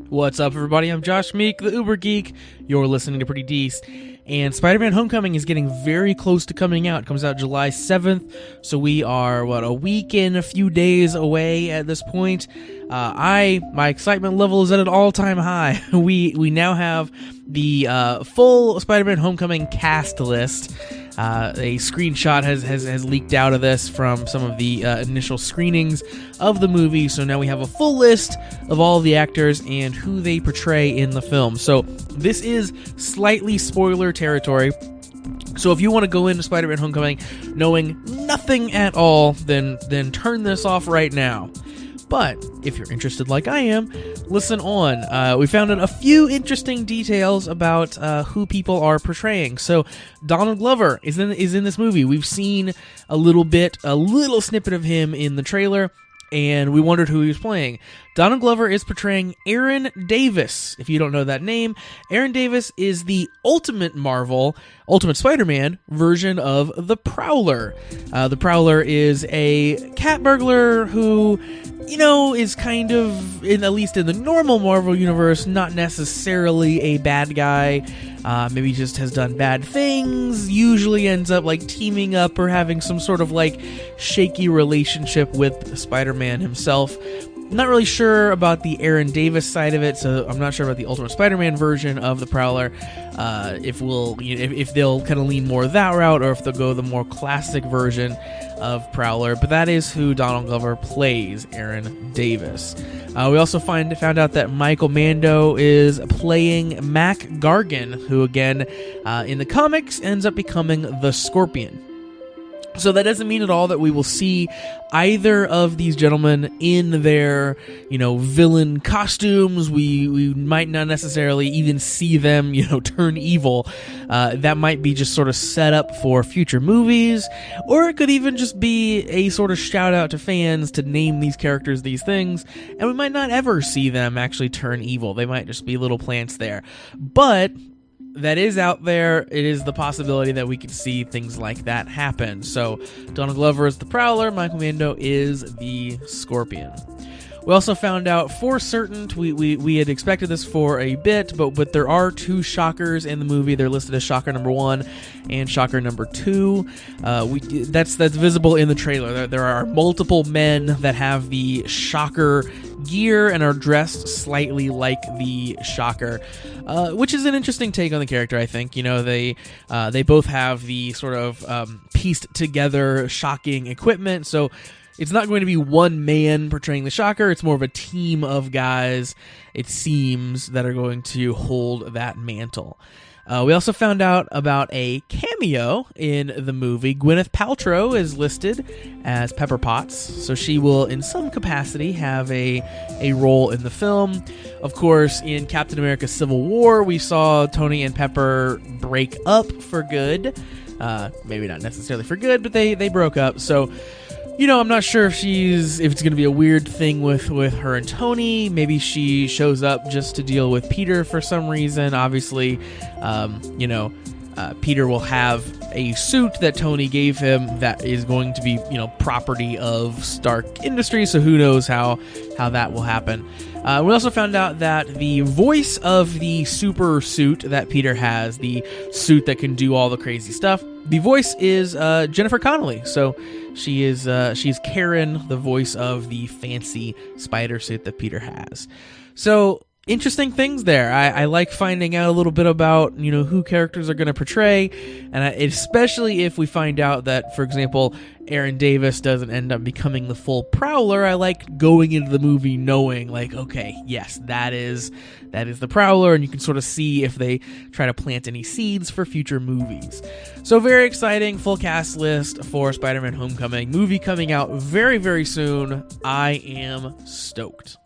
What's up, everybody? I'm Josh Meek, the Uber Geek. You're listening to Pretty Dece. And Spider-Man Homecoming is getting very close to coming out. It comes out July 7th, so we are, a week and a few days away at this point. My excitement level is at an all-time high. We now have the full Spider-Man Homecoming cast list. A screenshot has leaked out of this from some of the initial screenings of the movie, so now we have a full list of all the actors and who they portray in the film. So this is slightly spoiler territory. So if you want to go into Spider-Man Homecoming knowing nothing at all, then turn this off right now. But if you're interested like I am, listen on. We found out a few interesting details about who people are portraying. So Donald Glover is in this movie. We've seen a little snippet of him in the trailer, and we wondered who he was playing. Donald Glover is portraying Aaron Davis. If you don't know that name, Aaron Davis is the Ultimate Spider-Man version of the Prowler. The Prowler is a cat burglar who, is kind of, at least in the normal Marvel universe, not necessarily a bad guy. Maybe just has done bad things, usually ends up teaming up or having some sort of shaky relationship with Spider-Man himself. I'm not really sure about the Aaron Davis side of it, so I'm not sure about the Ultimate Spider-Man version of the Prowler. If they'll kind of lean more that route, or if they'll go the more classic version of Prowler. But that is who Donald Glover plays, Aaron Davis. We also found out that Michael Mando is playing Mac Gargan, who again, in the comics, ends up becoming the Scorpion. So that doesn't mean at all that we will see either of these gentlemen in their, villain costumes. We might not necessarily even see them, turn evil. That might be just sort of set up for future movies, or it could even just be a sort of shout out to fans to name these characters these things, and we might not ever see them actually turn evil. They might just be little plants there. But that is out there. It is the possibility that we could see things like that happen. So Donald Glover is the Prowler, Michael Mando is the Scorpion. We also found out for certain, we had expected this for a bit, but there are two shockers in the movie. They're listed as shocker number 1 and shocker number 2. That's visible in the trailer. There are multiple men that have the shocker gear and are dressed slightly like the shocker, which is an interesting take on the character, I think. They both have the sort of pieced together shocking equipment, so it's not going to be one man portraying the shocker. It's more of a team of guys, it seems, that are going to hold that mantle. We also found out about a cameo in the movie. Gwyneth Paltrow is listed as Pepper Potts, so she will, in some capacity, have a role in the film. Of course, in Captain America Civil War, we saw Tony and Pepper break up for good. Maybe not necessarily for good, but they broke up, so I'm not sure if it's going to be a weird thing with her and Tony. Maybe she shows up just to deal with Peter for some reason. Obviously, Peter will have a suit that Tony gave him that is going to be, property of Stark Industries, so who knows how that will happen. We also found out that the voice of the super suit that Peter has, the suit that can do all the crazy stuff, the voice is Jennifer Connelly. So she's Karen, the voice of the fancy spider suit that Peter has. So interesting things there. I like finding out a little bit about, who characters are going to portray, and especially if we find out that, for example, Aaron Davis doesn't end up becoming the full Prowler. I like going into the movie knowing, okay, yes, that is the Prowler, and you can sort of see if they try to plant any seeds for future movies. So very exciting, full cast list for Spider-Man Homecoming. Movie coming out very, very soon. I am stoked.